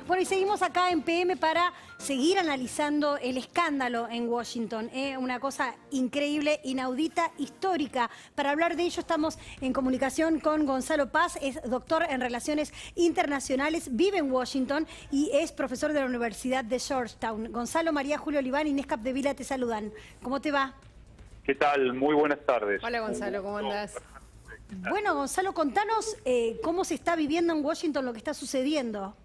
Bueno, y seguimos acá en PM para seguir analizando el escándalo en Washington. Una cosa increíble, inaudita, histórica. Para hablar de ello estamos en comunicación con Gonzalo Paz, es doctor en Relaciones Internacionales, vive en Washington y es profesor de la Universidad de Georgetown. Gonzalo, María Julio Oliván, Inés Capdevila te saludan. ¿Cómo te va? ¿Qué tal? Muy buenas tardes. Hola Gonzalo, ¿cómo andás? Bueno, Gonzalo, contanos cómo se está viviendo en Washington lo que está sucediendo.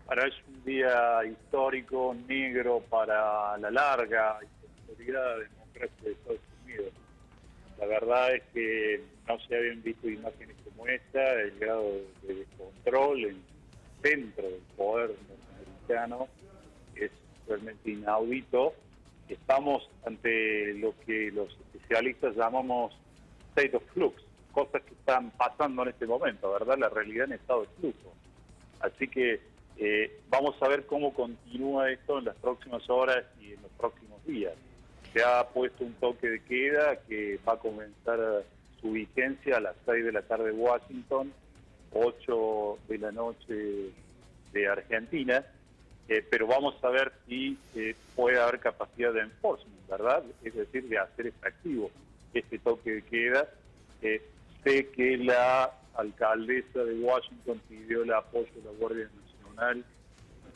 Ahora es un día histórico, negro para la larga y prosperidad democrática de Estados Unidos. La verdad es que no se habían visto imágenes como esta, el grado de descontrol en el centro del poder norteamericano es realmente inaudito. Estamos ante lo que los especialistas llamamos state of flux, cosas que están pasando en este momento, ¿verdad? La realidad en estado de flujo. Así que vamos a ver cómo continúa esto en las próximas horas y en los próximos días. Se ha puesto un toque de queda que va a comenzar su vigencia a las 6 de la tarde de Washington, 8 de la noche de Argentina, pero vamos a ver si puede haber capacidad de enforcement, ¿verdad? Es decir, de hacer efectivo este toque de queda. Sé que la alcaldesa de Washington pidió el apoyo de la Guardia Nacional,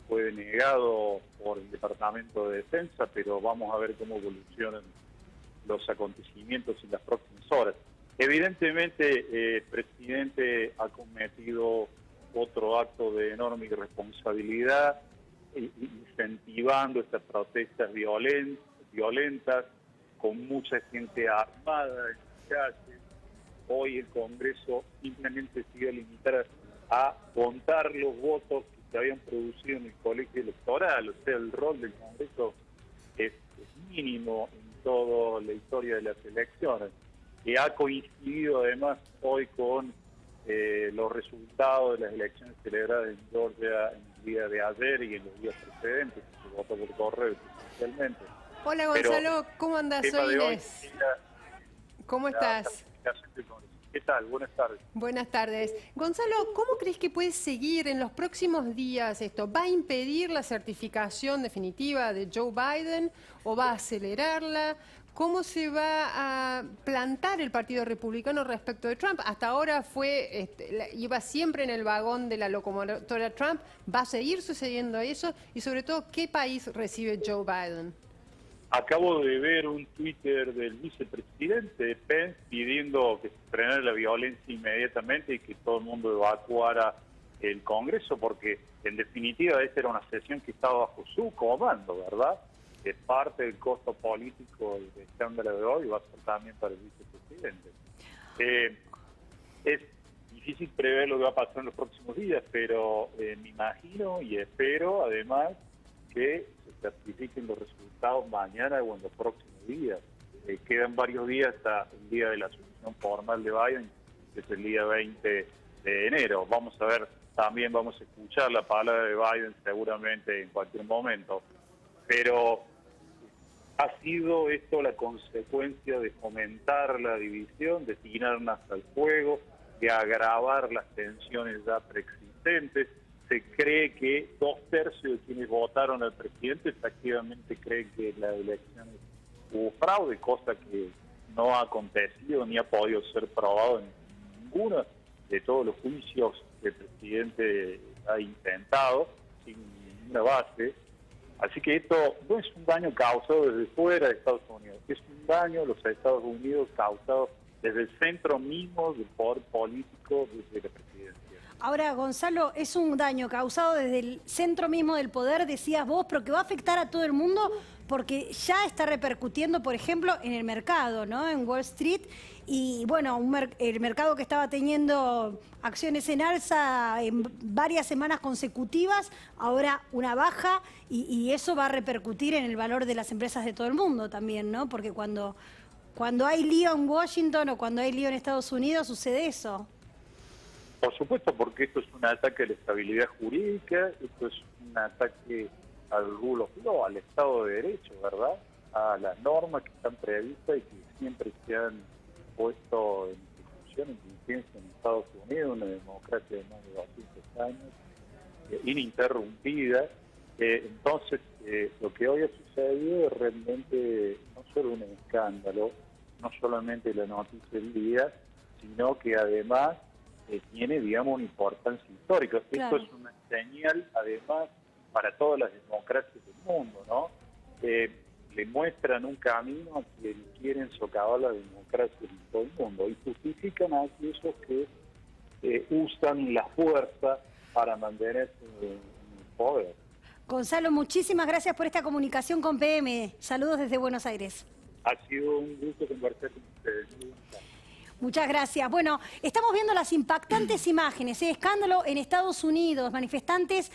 fue denegado por el Departamento de Defensa, pero vamos a ver cómo evolucionan los acontecimientos en las próximas horas. Evidentemente, el presidente ha cometido otro acto de enorme irresponsabilidad, incentivando estas protestas violentas, con mucha gente armada en las calles. Hoy el Congreso simplemente se iba a limitar a contar los votos que se habían producido en el colegio electoral, o sea, el rol del Congreso es mínimo en toda la historia de las elecciones, que ha coincidido además hoy con los resultados de las elecciones celebradas en Georgia en el día de ayer y en los días precedentes, que se votó por correo especialmente. Hola Gonzalo, ¿cómo andás? Soy Inés. ¿Cómo estás? ¿Qué tal? Buenas tardes. Buenas tardes. Gonzalo, ¿cómo crees que puede seguir en los próximos días esto? ¿Va a impedir la certificación definitiva de Joe Biden o va a acelerarla? ¿Cómo se va a plantar el Partido Republicano respecto de Trump? Hasta ahora iba siempre en el vagón de la locomotora Trump. ¿Va a seguir sucediendo eso? Y sobre todo, ¿qué país recibe Joe Biden? Acabo de ver un Twitter del vicepresidente Pence pidiendo que se frenara la violencia inmediatamente y que todo el mundo evacuara el Congreso, porque en definitiva esta era una sesión que estaba bajo su comando, ¿verdad? Es parte del costo político del escándalo de hoy, va a ser también para el vicepresidente. Es difícil prever lo que va a pasar en los próximos días, pero me imagino y espero además que se certifiquen los resultados mañana o en los próximos días. Quedan varios días hasta el día de la asunción formal de Biden, que es el día 20 de enero. Vamos a ver, también vamos a escuchar la palabra de Biden seguramente en cualquier momento. Pero ha sido esto la consecuencia de fomentar la división, de tirar armas al fuego, de agravar las tensiones ya preexistentes. Se cree que 2/3 de quienes votaron al presidente efectivamente creen que en las elecciones hubo fraude, cosa que no ha acontecido ni ha podido ser probado en ninguno de todos los juicios que el presidente ha intentado, sin ninguna base. Así que esto no es un daño causado desde fuera de Estados Unidos, es un daño a los Estados Unidos causado desde el centro mismo del poder político, desde la presidencia. Ahora, Gonzalo, es un daño causado desde el centro mismo del poder, decías vos, pero que va a afectar a todo el mundo porque ya está repercutiendo, por ejemplo, en el mercado, ¿no? En Wall Street. Y bueno, el mercado que estaba teniendo acciones en alza en varias semanas consecutivas, ahora una baja, y eso va a repercutir en el valor de las empresas de todo el mundo también, ¿no? Porque cuando hay lío en Washington o cuando hay lío en Estados Unidos, sucede eso. Por supuesto, porque esto es un ataque a la estabilidad jurídica, esto es un ataque al rule of law, al Estado de Derecho, ¿verdad? A las normas que están previstas y que siempre se han puesto en discusión, en vigencia en Estados Unidos, una democracia de más de 200 años, ininterrumpida. Entonces, lo que hoy ha sucedido es realmente no solo un escándalo, no solamente la noticia del día, sino que además tiene, digamos, una importancia histórica. Claro. Esto es una señal, además, para todas las democracias del mundo, ¿no? Le muestran un camino a quienes quieren socavar la democracia en todo el mundo y justifican a aquellos que usan la fuerza para mantenerse en el poder. Gonzalo, muchísimas gracias por esta comunicación con PM. Saludos desde Buenos Aires. Ha sido un gusto conversar con ustedes. Muchas gracias. Bueno, estamos viendo las impactantes imágenes, escándalo en Estados Unidos, manifestantes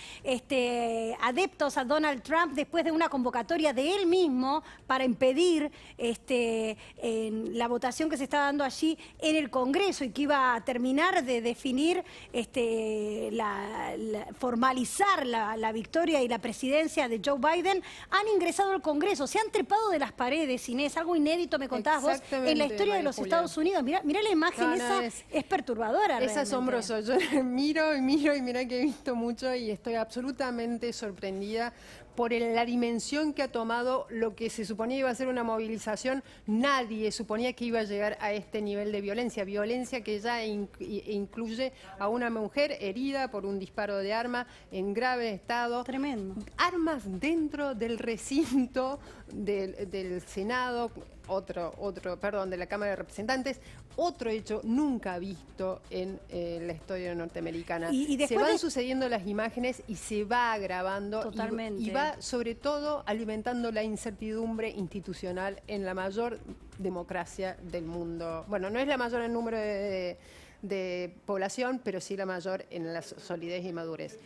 adeptos a Donald Trump después de una convocatoria de él mismo para impedir la votación que se estaba dando allí en el Congreso y que iba a terminar de definir, formalizar la victoria y la presidencia de Joe Biden. Han ingresado al Congreso, se han trepado de las paredes, Inés, algo inédito me contabas vos en la historia de los Estados Unidos. Mirá la imagen, es perturbadora. Es asombroso. Yo miro y mirá que he visto mucho y estoy absolutamente sorprendida por la dimensión que ha tomado lo que se suponía iba a ser una movilización. Nadie suponía que iba a llegar a este nivel de violencia. Violencia que ya incluye a una mujer herida por un disparo de arma en grave estado. Tremendo. Armas dentro del recinto del Senado, de la Cámara de Representantes. Otro hecho nunca visto en la historia norteamericana. Y se van sucediendo las imágenes y se va agravando. Totalmente. Y va sobre todo alimentando la incertidumbre institucional en la mayor democracia del mundo. Bueno, no es la mayor en número de población, pero sí la mayor en la solidez y madurez.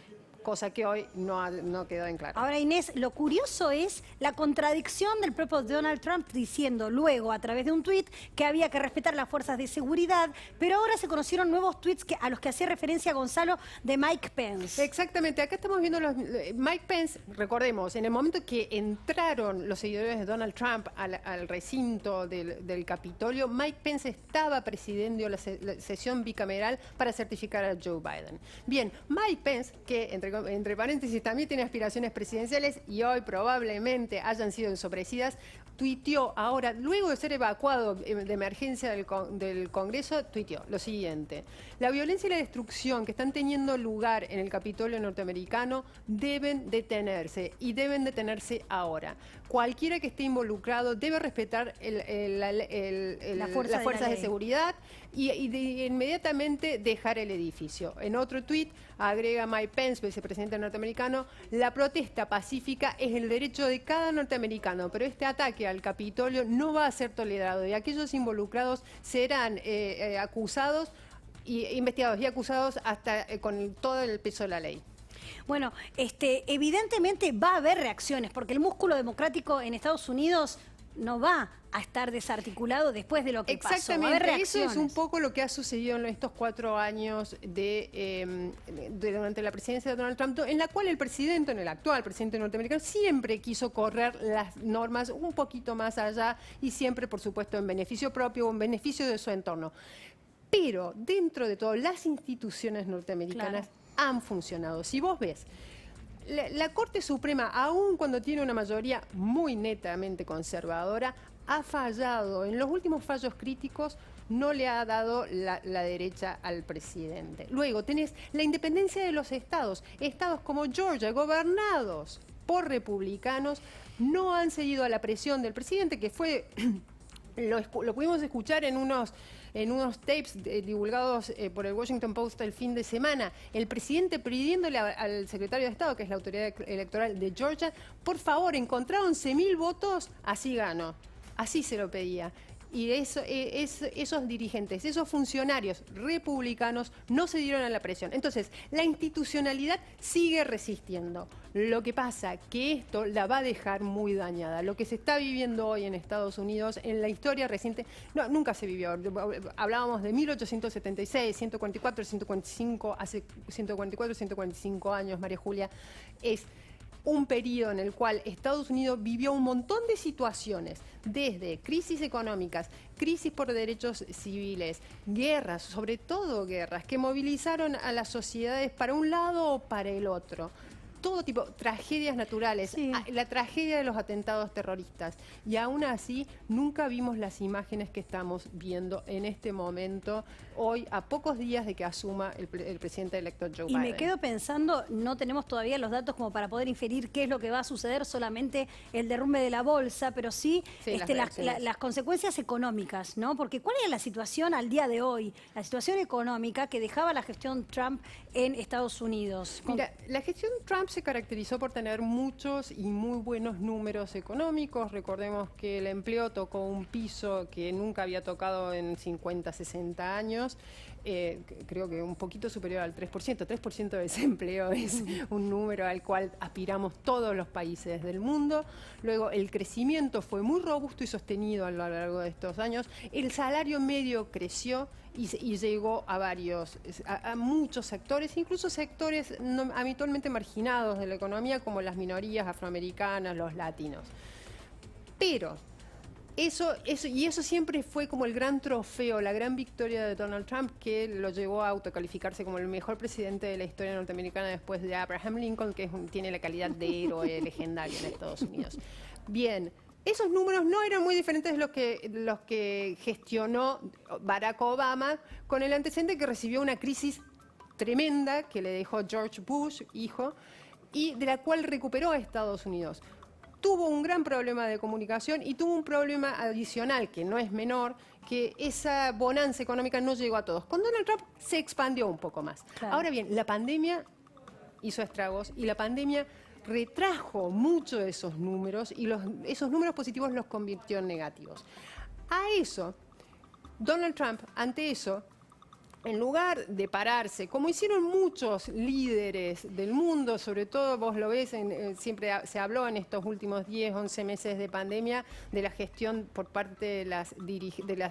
Cosa que hoy no quedó en claro. Ahora, Inés, lo curioso es la contradicción del propio Donald Trump diciendo luego a través de un tuit que había que respetar las fuerzas de seguridad, pero ahora se conocieron nuevos tuits a los que hacía referencia Gonzalo de Mike Pence. Exactamente, acá estamos viendo Mike Pence, recordemos, en el momento que entraron los seguidores de Donald Trump al recinto del Capitolio, Mike Pence estaba presidiendo la sesión bicameral para certificar a Joe Biden. Bien, Mike Pence, que entre paréntesis también tiene aspiraciones presidenciales y hoy probablemente hayan sido ensobrecidas, tuiteó ahora, luego de ser evacuado de emergencia del Congreso, tuiteó lo siguiente: la violencia y la destrucción que están teniendo lugar en el Capitolio norteamericano deben detenerse y deben detenerse ahora. Cualquiera que esté involucrado debe respetar las fuerzas de seguridad y inmediatamente dejar el edificio. En otro tuit agrega Mike Pence, vicepresidente norteamericano: la protesta pacífica es el derecho de cada norteamericano, pero este ataque al Capitolio no va a ser tolerado y aquellos involucrados serán acusados, investigados y acusados hasta con todo el peso de la ley. Bueno, evidentemente va a haber reacciones, porque el músculo democrático en Estados Unidos no va a estar desarticulado después de lo que pasó. Exactamente, eso es un poco lo que ha sucedido en estos 4 años durante la presidencia de Donald Trump, en la cual el actual presidente norteamericano, siempre quiso correr las normas un poquito más allá y siempre, por supuesto, en beneficio propio o en beneficio de su entorno. Pero dentro de todo, las instituciones norteamericanas han funcionado. Si vos ves, la Corte Suprema, aun cuando tiene una mayoría muy netamente conservadora, ha fallado. En los últimos fallos críticos no le ha dado la derecha al presidente. Luego tenés la independencia de los estados. Estados como Georgia, gobernados por republicanos, no han cedido a la presión del presidente, que fue... Lo pudimos escuchar en unos tapes divulgados por el Washington Post el fin de semana. El presidente pidiéndole al secretario de Estado, que es la autoridad electoral de Georgia, por favor, encontrar 11.000 votos, así ganó. Así se lo pedía. Y esos dirigentes, esos funcionarios republicanos no se dieron a la presión. Entonces, la institucionalidad sigue resistiendo. Lo que pasa que esto la va a dejar muy dañada. Lo que se está viviendo hoy en Estados Unidos, en la historia reciente, nunca se vivió. Hablábamos de 1876, 144, 145, hace 144, 145 años, María Julia. un periodo en el cual Estados Unidos vivió un montón de situaciones, desde crisis económicas, crisis por derechos civiles, guerras, sobre todo guerras, que movilizaron a las sociedades para un lado o para el otro. Todo tipo, tragedias naturales, Sí. la tragedia de los atentados terroristas. Y aún así, nunca vimos las imágenes que estamos viendo en este momento, hoy, a pocos días de que asuma el presidente electo Joe Y Biden. me quedo pensando, no tenemos todavía los datos como para poder inferir qué es lo que va a suceder, solamente el derrumbe de la bolsa, pero sí, Sí, las las reacciones. consecuencias económicas, ¿no? Porque ¿cuál era la situación al día de hoy? La situación económica que dejaba la gestión Trump en Estados Unidos. Mira, la gestión Trump se caracterizó por tener muchos y muy buenos números económicos. Recordemos que el empleo tocó un piso que nunca había tocado en 50, 60 años. Creo que un poquito superior al 3%. 3% de desempleo es un número al cual aspiramos todos los países del mundo. Luego, el crecimiento fue muy robusto y sostenido a lo largo de estos años. El salario medio creció y llegó a muchos sectores, incluso sectores habitualmente marginados de la economía, como las minorías afroamericanas, los latinos. Pero eso siempre fue como el gran trofeo, la gran victoria de Donald Trump, que lo llevó a autocalificarse como el mejor presidente de la historia norteamericana después de Abraham Lincoln, que tiene la calidad de héroe legendario en Estados Unidos. Bien, esos números no eran muy diferentes de los que gestionó Barack Obama, con el antecedente que recibió una crisis tremenda que le dejó George Bush, hijo, y de la cual recuperó a Estados Unidos. Tuvo un gran problema de comunicación y tuvo un problema adicional, que no es menor, que esa bonanza económica no llegó a todos. Con Donald Trump se expandió un poco más. Claro. Ahora bien, la pandemia hizo estragos y la pandemia retrajo mucho de esos números y esos números positivos los convirtió en negativos. A eso, Donald Trump, ante eso, en lugar de pararse, como hicieron muchos líderes del mundo, sobre todo vos lo ves, siempre se habló en estos últimos 10, 11 meses de pandemia de la gestión por parte de las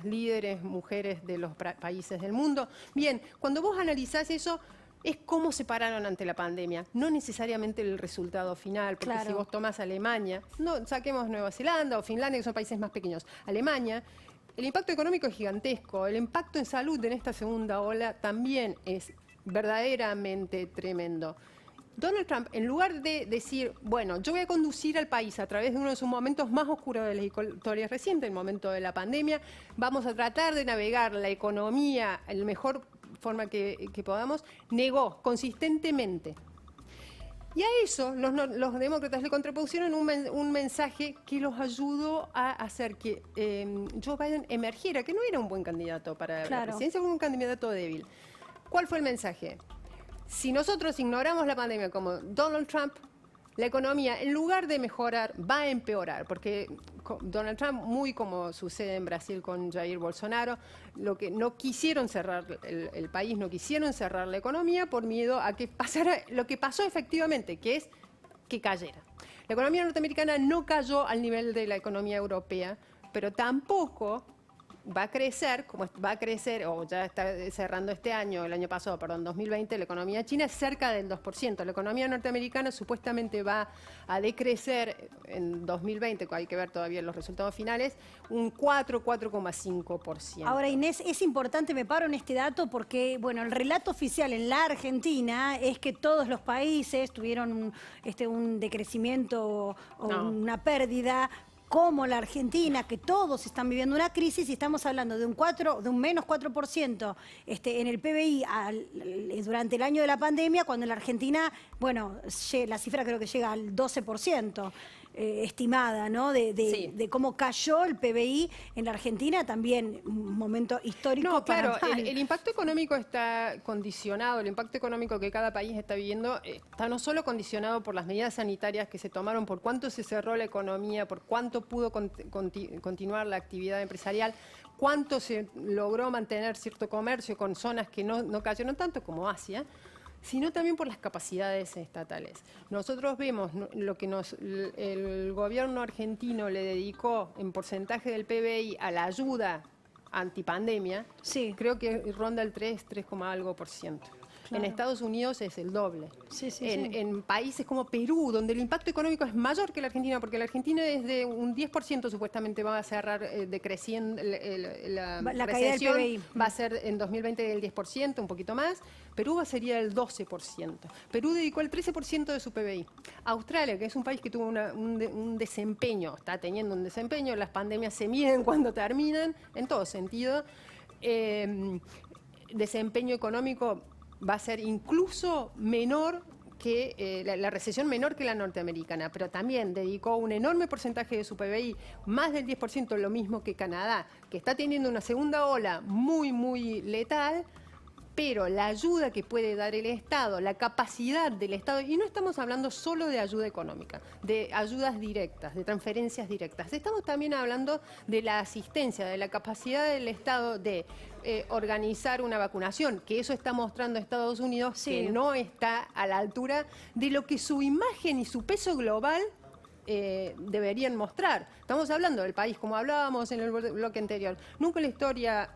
líderes mujeres de los países del mundo. Bien, cuando vos analizás eso, es cómo se pararon ante la pandemia, no necesariamente el resultado final, porque Claro. si vos tomás Alemania, no saquemos Nueva Zelanda o Finlandia, que son países más pequeños, Alemania, el impacto económico es gigantesco, el impacto en salud en esta segunda ola también es verdaderamente tremendo. Donald Trump, en lugar de decir, bueno, yo voy a conducir al país a través de uno de sus momentos más oscuros de la historia reciente, el momento de la pandemia, vamos a tratar de navegar la economía en la mejor forma que podamos, negó consistentemente. Y a eso los demócratas le contrapusieron un mensaje que los ayudó a hacer que Joe Biden emergiera, que no era un buen candidato para la Claro. presidencia, era un candidato débil. ¿Cuál fue el mensaje? Si nosotros ignoramos la pandemia como Donald Trump, la economía, en lugar de mejorar, va a empeorar, porque Donald Trump, muy como sucede en Brasil con Jair Bolsonaro, lo que no quisieron cerrar el país, no quisieron cerrar la economía por miedo a que pasara lo que pasó efectivamente, que es que cayera. La economía norteamericana no cayó al nivel de la economía europea, pero tampoco va a crecer, como va a crecer, o ya está cerrando este año, el año pasado, perdón, 2020, la economía china es cerca del 2%. La economía norteamericana supuestamente va a decrecer en 2020, hay que ver todavía los resultados finales, un 4,5%. Ahora, Inés, es importante, me paro en este dato porque, bueno, el relato oficial en la Argentina es que todos los países tuvieron un decrecimiento o No. una pérdida, como la Argentina, que todos están viviendo una crisis y estamos hablando de un menos 4% en el PBI durante el año de la pandemia, cuando en la Argentina, bueno, la cifra creo que llega al 12%. Estimada, ¿no? Sí. De cómo cayó el PBI en la Argentina, también un momento histórico. No, claro, para mal. el impacto económico está condicionado, el impacto económico que cada país está viviendo está no solo condicionado por las medidas sanitarias que se tomaron, por cuánto se cerró la economía, por cuánto pudo continuar la actividad empresarial, cuánto se logró mantener cierto comercio con zonas que no cayeron tanto como Asia, sino también por las capacidades estatales. Nosotros vemos lo que el gobierno argentino le dedicó en porcentaje del PBI a la ayuda antipandemia, Sí. creo que ronda el 3, algo por ciento. En Estados Unidos es el doble. Sí, sí, En países como Perú, donde el impacto económico es mayor que la Argentina, porque la Argentina es de un 10% supuestamente va a cerrar decreciendo La caída del recesión, PBI. va a ser en 2020 el 10%, un poquito más. Perú sería el 12%. Perú dedicó el 13% de su PBI. Australia, que es un país que tuvo un desempeño, está teniendo un desempeño, las pandemias se miden cuando terminan, en todo sentido. Desempeño económico va a ser incluso menor que la recesión menor que la norteamericana, pero también dedicó un enorme porcentaje de su PBI, más del 10%, lo mismo que Canadá, que está teniendo una segunda ola muy, muy letal, pero la ayuda que puede dar el Estado, la capacidad del Estado, y no estamos hablando solo de ayuda económica, de ayudas directas, de transferencias directas, estamos también hablando de la asistencia, de la capacidad del Estado de organizar una vacunación, que eso está mostrando Estados Unidos, que no está a la altura de lo que su imagen y su peso global deberían mostrar. Estamos hablando del país, como hablábamos en el bloque anterior, nunca en la historia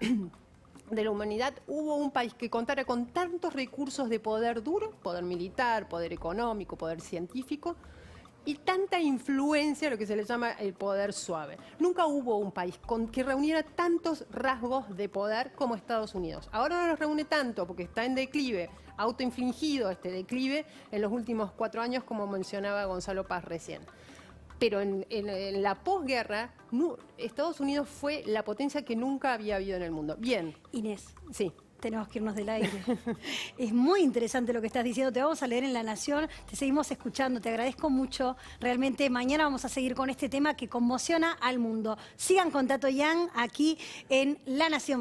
de la humanidad hubo un país que contara con tantos recursos de poder duro, poder militar, poder económico, poder científico, y tanta influencia, lo que se le llama el poder suave. Nunca hubo un país que reuniera tantos rasgos de poder como Estados Unidos. Ahora no los reúne tanto porque está en declive, autoinfligido este declive en los últimos 4 años, como mencionaba Gonzalo Paz recién. Pero en la posguerra, Estados Unidos fue la potencia que nunca había habido en el mundo. Bien. Inés. Sí. Tenemos que irnos del aire. Es muy interesante lo que estás diciendo. Te vamos a leer en La Nación. Te seguimos escuchando. Te agradezco mucho. Realmente mañana vamos a seguir con este tema que conmociona al mundo. Sigan con Tato Yang aquí en La Nación.